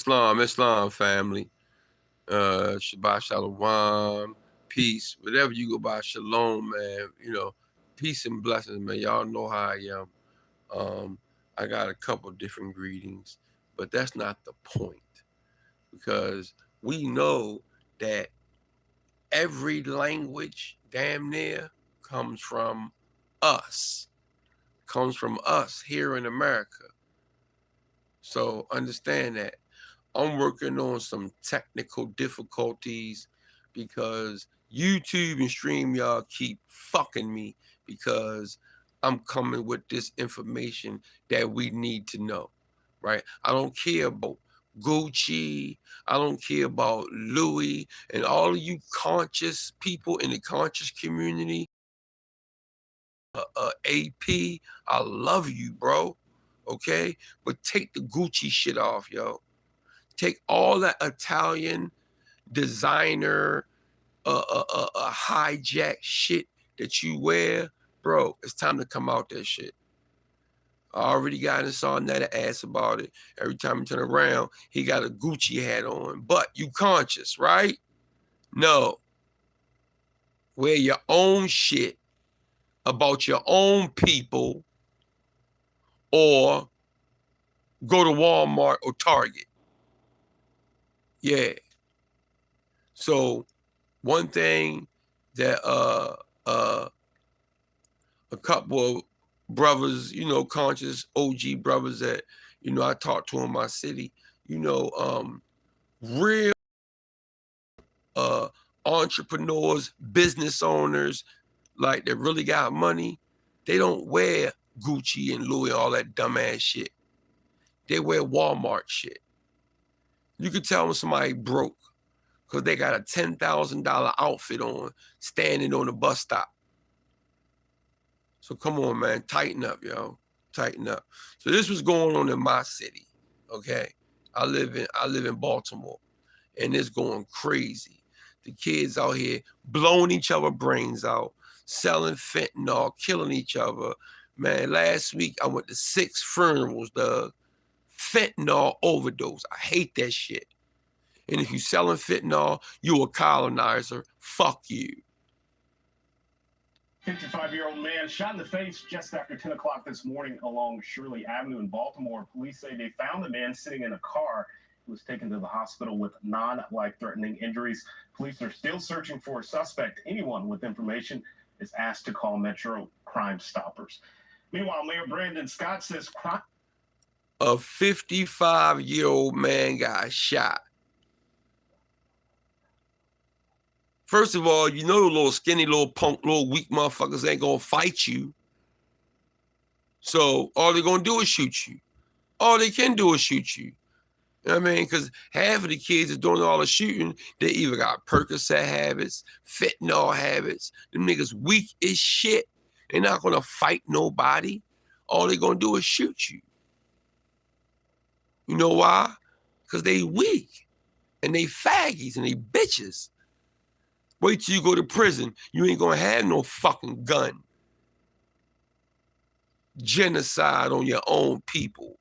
Islam family. Shabbat Shalom, peace, whatever you go by, Shalom, man. Peace and blessings, man. Y'all know how I am. I got a couple different greetings, but that's not the point because we know that every language, damn near, comes from us, here in America. So understand that. I'm working on some technical difficulties because YouTube and StreamYard keep fucking me because I'm coming with this information that we need to know, right? I don't care about Gucci. I don't care about Louis and all of you conscious people in the conscious community. AP, I love you, bro. Okay? But take the Gucci shit off, yo. Take all that Italian designer, hijack shit that you wear, bro. It's time to come out that shit. I already got and saw Netta ass about it. Every time you turn around, he got a Gucci hat on. But you conscious, right? No. Wear your own shit about your own people or go to Walmart or Target. Yeah. So one thing that a couple of brothers, conscious OG brothers that, I talked to in my city, real entrepreneurs, business owners, like that really got money, they don't wear Gucci and Louis, all that dumbass shit. They wear Walmart shit. You could tell when somebody broke because they got a $10,000 outfit on standing on the bus stop. So come on, man, tighten up, yo. Tighten up. So this was going on in my city, okay? I live in Baltimore, and it's going crazy. The kids out here blowing each other brains out, selling fentanyl, killing each other. Man, last week I went to 6 funerals, the fentanyl overdose. I hate that shit. And if you selling fentanyl, you a colonizer. Fuck you. 55-year-old man shot in the face just after 10 o'clock this morning along Shirley Avenue in Baltimore. Police say they found the man sitting in a car. He was taken to the hospital with non-life-threatening injuries. Police are still searching for a suspect. Anyone with information is asked to call Metro Crime Stoppers. Meanwhile, Mayor Brandon Scott says a 55-year-old man got shot. First of all, the little skinny, little punk, little weak motherfuckers ain't gonna fight you. So all they're gonna do is shoot you. All they can do is shoot you. You know what I mean? Because half of the kids is doing all the shooting, they either got Percocet habits, fentanyl habits. Them niggas weak as shit. They're not gonna fight nobody. All they're gonna do is shoot you. You know why? Because they weak. And they faggies and they bitches. Wait till you go to prison. You ain't gonna have no fucking gun. Genocide on your own people.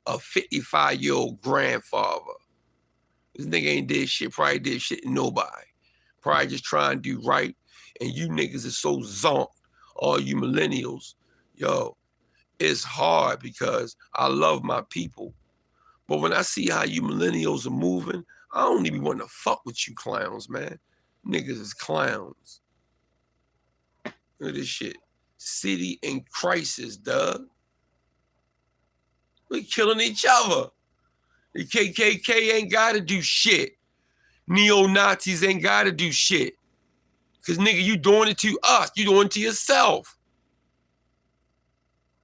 A 55-year-old grandfather. This nigga ain't did shit, probably did shit to nobody. Probably just trying to do right. And you niggas is so zonked, all you millennials. Yo, it's hard because I love my people. But when I see how you millennials are moving, I don't even want to fuck with you clowns, man. Niggas is clowns. Look at this shit. City in crisis, Doug. We killing each other. The KKK ain't got to do shit. Neo-Nazis ain't got to do shit. Because, nigga, you doing it to us. You doing it to yourself.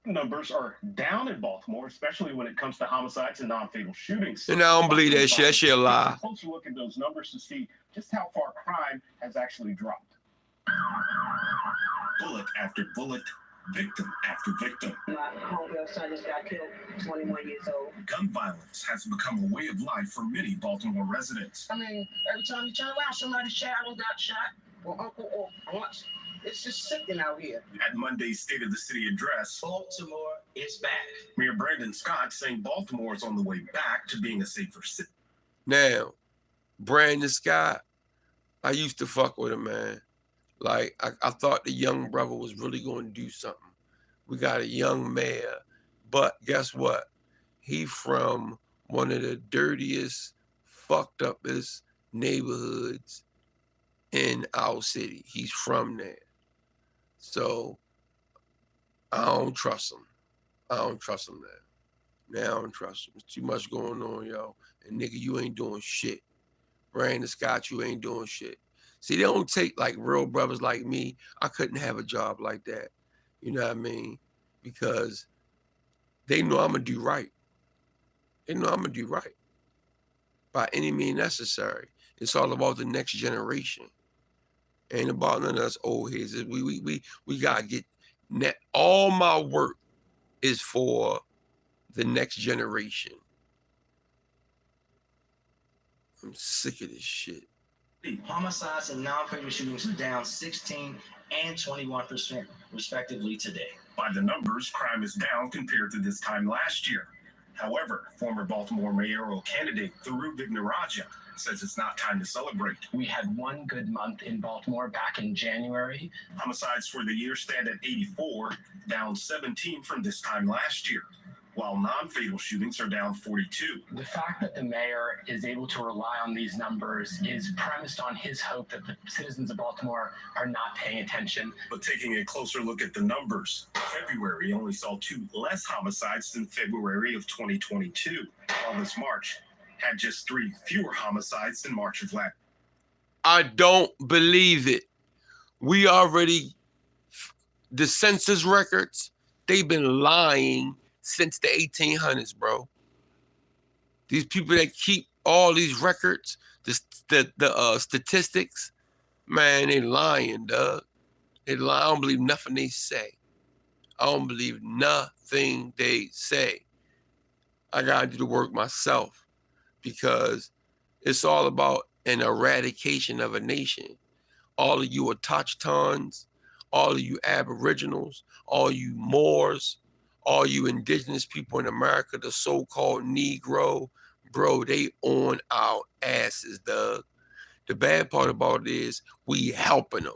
Numbers are down in Baltimore, especially when it comes to homicides and non-fatal shootings. And I don't believe that shit. That shit a lie. Take a closer look at those numbers to see just how far crime has actually dropped. Bullet after bullet, victim after victim. My homegirl son just got killed, 21 years old. Gun violence has become a way of life for many Baltimore residents. I mean, every time you turn around, somebody's child got shot, or uncle, or aunt. It's just sickening out here. At Monday's State of the City address, Baltimore is back. Mayor Brandon Scott saying Baltimore is on the way back to being a safer city. Now, Brandon Scott, I used to fuck with him, man. Like, I thought the young brother was really going to do something. We got a young mayor, but guess what? He from one of the dirtiest, fucked upest neighborhoods in our city. He's from there. So I don't trust him. I don't trust him now. Now I don't trust him. There's too much going on, yo. And nigga, you ain't doing shit. Brandon Scott, you ain't doing shit. See, they don't take like real brothers like me. I couldn't have a job like that. You know what I mean? Because they know I'm going to do right. They know I'm going to do right. By any means necessary. It's all about the next generation. Ain't about none of us old heads. We got to get net. All my work is for the next generation. I'm sick of this shit. Homicides and non-fatal shootings are down 16 and 21% respectively today. By the numbers, crime is down compared to this time last year. However, former Baltimore mayoral candidate Thuru Vignaraja says it's not time to celebrate. We had one good month in Baltimore back in January. Homicides for the year stand at 84, down 17 from this time last year, while non-fatal shootings are down 42. The fact that the mayor is able to rely on these numbers is premised on his hope that the citizens of Baltimore are not paying attention. But taking a closer look at the numbers, February only saw 2 less homicides than February of 2022, while this March had just 3 fewer homicides than March of last. I don't believe it. We already, the census records, they've been lying since the 1800s, bro. These people that keep all these records, the statistics, man, they lying, dog. They lie. I don't believe nothing they say. I don't believe nothing they say. I gotta do the work myself because it's all about an eradication of a nation. All of you Autochtons, all of you Aboriginals, all you Moors, all you indigenous people in America, the so-called Negro, bro, they on our asses, Doug. The bad part about it is we helping them.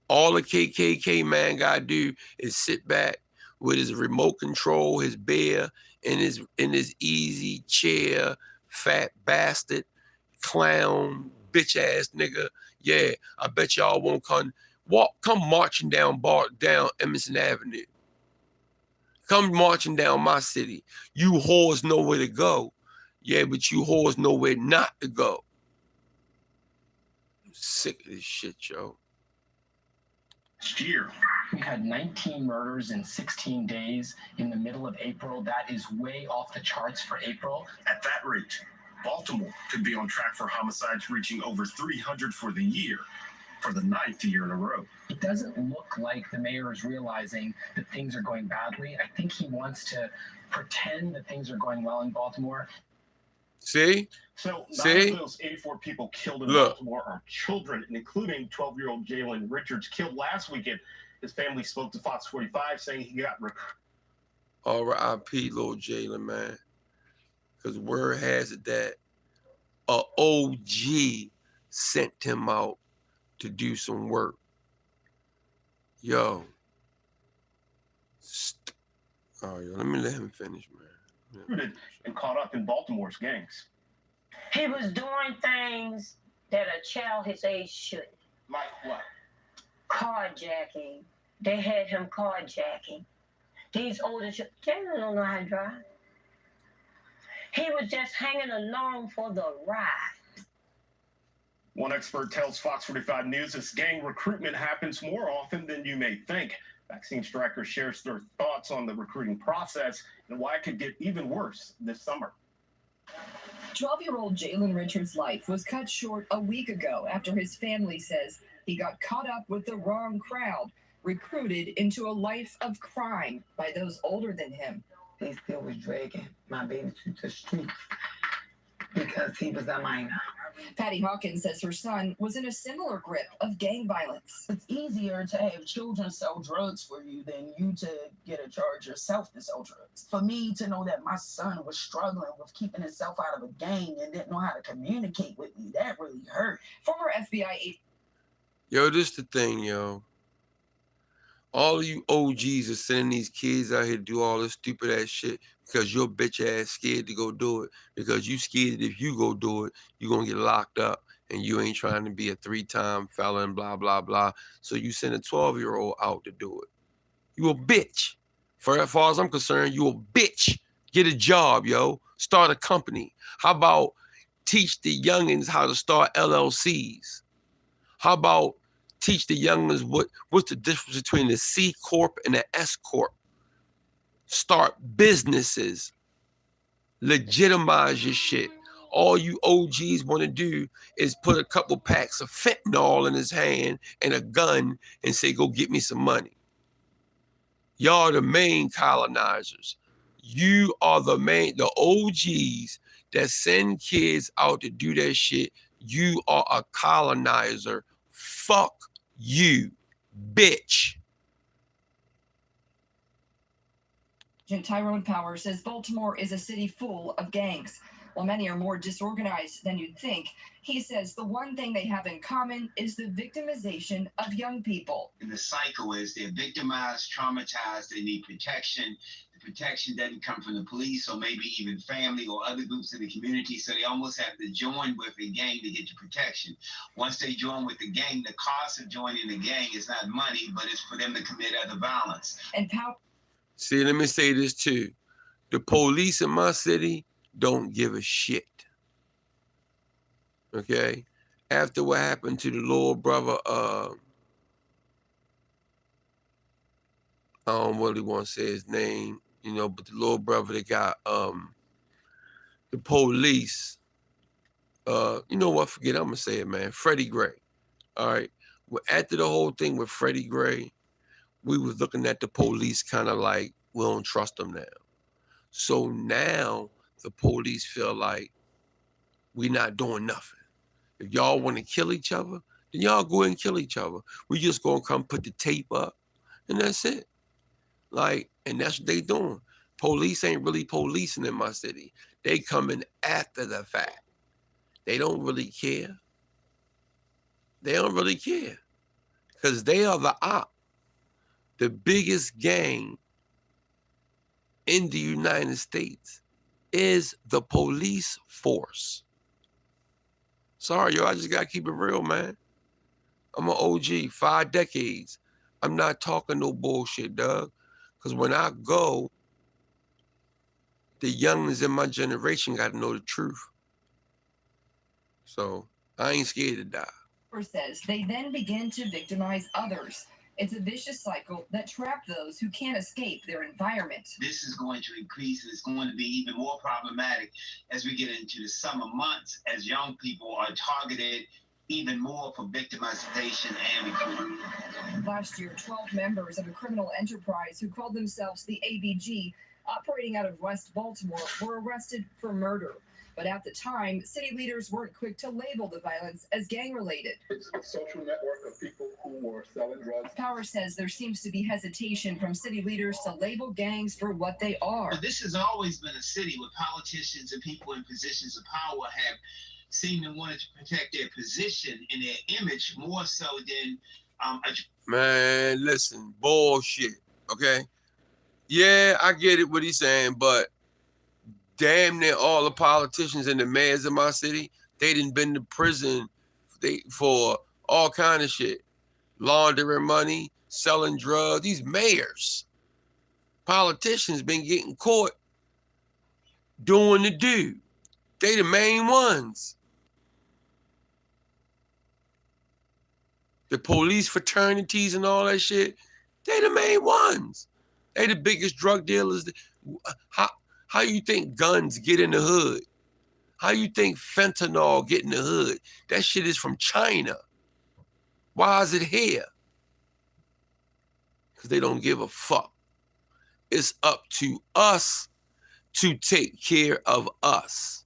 All the KKK man gotta do is sit back with his remote control, his beer, in his easy chair, fat bastard, clown, bitch ass nigga. Yeah, I bet y'all won't come marching down Emerson Avenue. Come marching down my city. You whores know where to go. Yeah, but you whores know where not to go. I'm sick of this shit, yo. Last year, We had 19 murders in 16 days in the middle of April. That is way off the charts for April. at that rate, Baltimore could be on track for homicides reaching over 300 for the year, for the 9th year in a row. It doesn't look like the mayor is realizing that things are going badly. I think he wants to pretend that things are going well in Baltimore. See? So, See? none of those 84 people killed in Look. Baltimore are children, including 12-year-old Jalen Richards, killed last weekend. His family spoke to Fox 45, saying he got R.I.P. little Jalen, man. Because word has it that a OG sent him out to do some work. Yo. Oh, yo, let me let him finish, man. recruited and caught up in Baltimore's gangs. He was doing things that a child his age shouldn't. Like what? Carjacking. They had him carjacking. These older Jalen don't know how to drive. He was just hanging along for the ride. One expert tells Fox 45 News this gang recruitment happens more often than you may think. Vaccine Striker shares their thoughts on the recruiting process and why it could get even worse this summer. 12-year-old Jalen Richards' life was cut short a week ago after his family says he got caught up with the wrong crowd, recruited into a life of crime by those older than him. They still was dragging my baby to the streets because he was a minor. Patty Hawkins says her son was in a similar grip of gang violence. It's easier to have children sell drugs for you than you to get a charge yourself to sell drugs. For me to know that my son was struggling with keeping himself out of a gang and didn't know how to communicate with me, that really hurt. Former FBI agent. Yo, this the thing, yo. All of you OGs are sending these kids out here to do all this stupid ass shit because your bitch ass scared to go do it. Because you scared that if you go do it, you're going to get locked up and you ain't trying to be a 3-time felon, blah, blah, blah. So you send a 12-year-old out to do it. You a bitch. For as far as I'm concerned, you a bitch. Get a job, yo. Start a company. How about teach the youngins how to start LLCs? How about teach the youngins what's the difference between the C Corp and the S Corp? Start businesses. Legitimize your shit. All you OGs want to do is put a couple packs of fentanyl in his hand and a gun and say, go get me some money. Y'all the main colonizers. You are the OGs that send kids out to do that shit. You are a colonizer. Fuck you, bitch. Tyrone Power says Baltimore is a city full of gangs. While many are more disorganized than you'd think, he says the one thing they have in common is the victimization of young people. And the cycle is they're victimized, traumatized, they need protection. The protection doesn't come from the police or maybe even family or other groups in the community, so they almost have to join with a gang to get the protection. Once they join with the gang, the cost of joining the gang is not money, but it's for them to commit other violence. And Power. See, let me say this too. The police in my city don't give a shit. Okay? After what happened to the little brother, I don't really want to say his name, you know, but the little brother that got the police, you know what, forget, I'm gonna say it, man. Freddie Gray. All right. Well, after the whole thing with Freddie Gray, we was looking at the police kind of like, we don't trust them now. So now the police feel like we not doing nothing. If y'all want to kill each other, then y'all go and kill each other. We just gonna come put the tape up and that's it. Like, and that's what they doing. Police ain't really policing in my city. They coming after the fact. They don't really care. They don't really care. Because they are the op. The biggest gang in the United States is the police force. Sorry, yo, I just gotta keep it real, man. I'm an OG, 5 decades. I'm not talking no bullshit, dog. Because when I go, the youngins in my generation got to know the truth. So I ain't scared to die. Says they then begin to victimize others. It's a vicious cycle that traps those who can't escape their environment. This is going to increase, and it's going to be even more problematic as we get into the summer months, as young people are targeted even more for victimization and recruitment. Last year, 12 members of a criminal enterprise who called themselves the ABG, operating out of West Baltimore, were arrested for murder. But at the time, city leaders weren't quick to label the violence as gang-related. It's a social network of people who were selling drugs. Power says there seems to be hesitation from city leaders to label gangs for what they are. This has always been a city where politicians and people in positions of power have seemed to want to protect their position and their image more so than Man, listen, bullshit, okay? Yeah, I get it what he's saying, but damn near all the politicians and the mayors in my city, they done been to prison for all kind of shit. Laundering money, selling drugs. These mayors, politicians been getting caught doing the do. They the main ones. The police fraternities and all that shit, they the main ones. They the biggest drug dealers. How you think guns get in the hood? How you think fentanyl get in the hood? That shit is from China. Why is it here? Because they don't give a fuck. It's up to us to take care of us.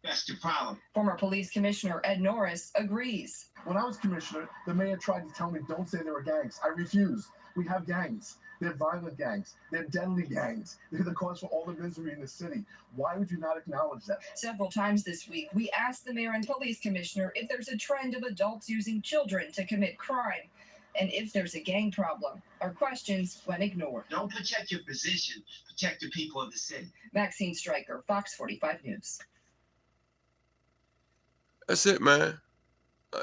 That's the problem. Former police commissioner Ed Norris agrees. When I was commissioner, the mayor tried to tell me, don't say there were gangs. I refused. We have gangs. They're violent gangs. They're deadly gangs. They're the cause for all the misery in the city. Why would you not acknowledge that? Several times this week, we asked the mayor and police commissioner if there's a trend of adults using children to commit crime and if there's a gang problem. Our questions went ignored. Don't protect your position. Protect the people of the city. Maxine Stryker, Fox 45 News. That's it, man.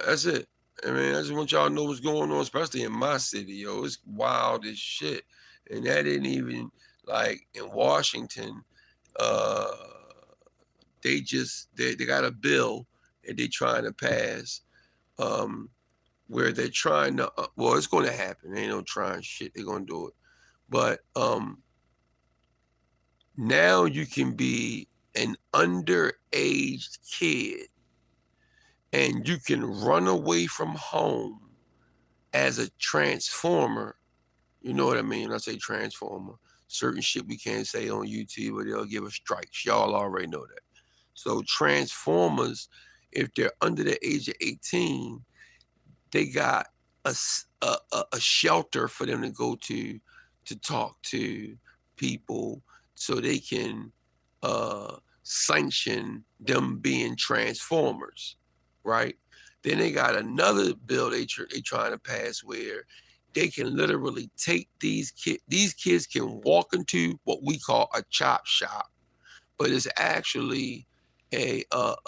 That's it. I mean, I just want y'all to know what's going on, especially in my city, yo. It's wild as shit. And that ain't even like in Washington. They got a bill that they're trying to pass, where they're trying to. Well, it's going to happen. Ain't no trying shit. They're going to do it. But now you can be an underage kid, and you can run away from home as a transformer. You know what I mean? When I say transformer, certain shit we can't say on YouTube or they'll give us strikes. Y'all already know that. So transformers, if they're under the age of 18, they got a shelter for them to go to talk to people so they can sanction them being transformers. Right? Then they got another bill they trying to pass where they can literally take these kids. These kids can walk into what we call a chop shop, but it's actually a I'm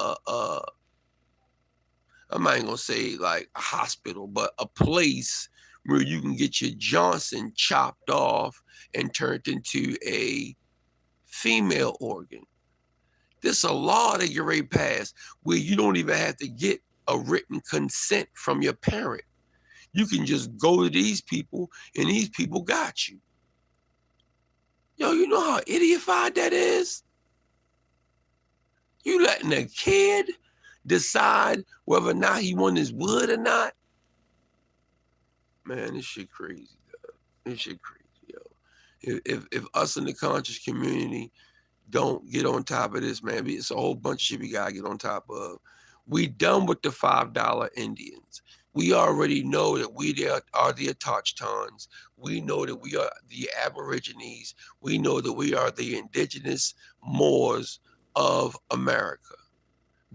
not even gonna say like a hospital, but a place where you can get your Johnson chopped off and turned into a female organ. There's a law that you're ready to pass where you don't even have to get a written consent from your parent. You can just go to these people and these people got you. Yo, you know how idiotified that is? You letting a kid decide whether or not he wants his wood or not? Man, this shit crazy, dog. This shit crazy, yo. If us in the conscious community don't get on top of this, man, it's a whole bunch of shit we gotta get on top of. We done with the $5 Indians. We already know that we are the Autochtons. We know that we are the Aborigines. We know that we are the indigenous Moors of America.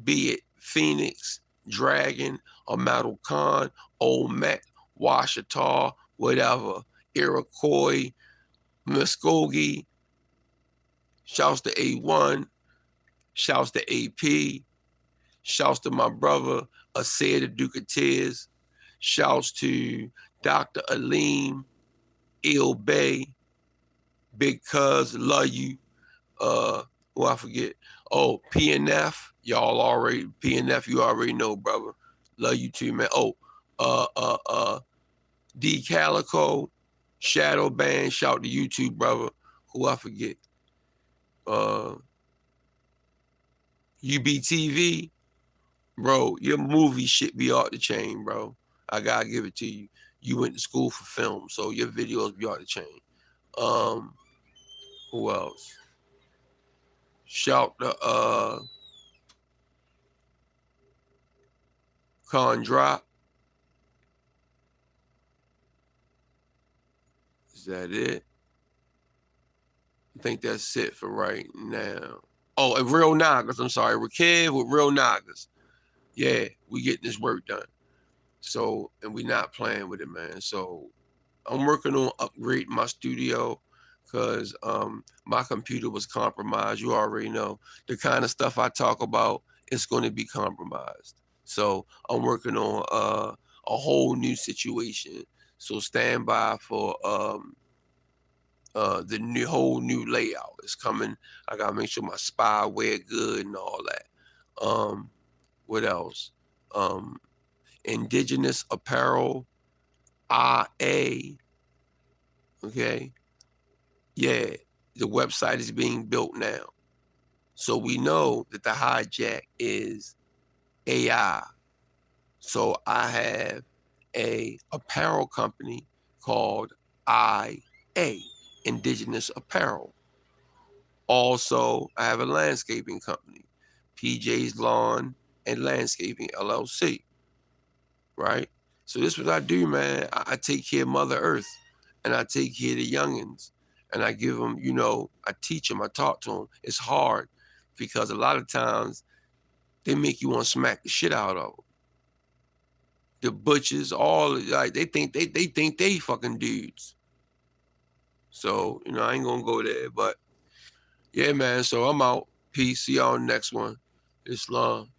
Be it Phoenix, Dragon, Amato Khan, Olmec, Washita, whatever, Iroquois, Muskogee. Shouts to A1, shouts to AP, shouts to my brother, Asir the Duke of Tears, shouts to Dr. Aleem, Il Bay, Big Cuz, love you. I forget. Oh, PNF, y'all already, PNF, you already know, brother. Love you too, man. Oh, D Calico, Shadow Band, shout to you too, brother. Who I forget. UBTV, bro, your movie shit be off the chain, bro. I gotta give it to you. You went to school for film, so your videos be off the chain. Who else? Shout to Con Drop. Is that it? I think that's it for right now. Oh, and Real Nagas. I'm sorry, Rakev with Real Nagas. Yeah, we getting this work done. So, and we not playing with it, man. So I'm working on upgrading my studio because my computer was compromised. You already know the kind of stuff I talk about, it's going to be compromised. So I'm working on a whole new situation. So stand by for the whole new layout is coming. I gotta make sure my spyware good and all that. What else? Indigenous Apparel, IA. Okay. Yeah, the website is being built now. So we know that the hijack is AI. So I have a apparel company called IA. Indigenous Apparel. Also, I have a landscaping company, PJ's Lawn and Landscaping, LLC, right? So this is what I do, man. I take care of Mother Earth, and I take care of the youngins, and I give them, you know, I teach them, I talk to them. It's hard because a lot of times they make you want to smack the shit out of them. The butchers, all like they think they fucking dudes. So, you know, I ain't gonna go there, but yeah, man. So I'm out. Peace. See y'all on the next one. Islam.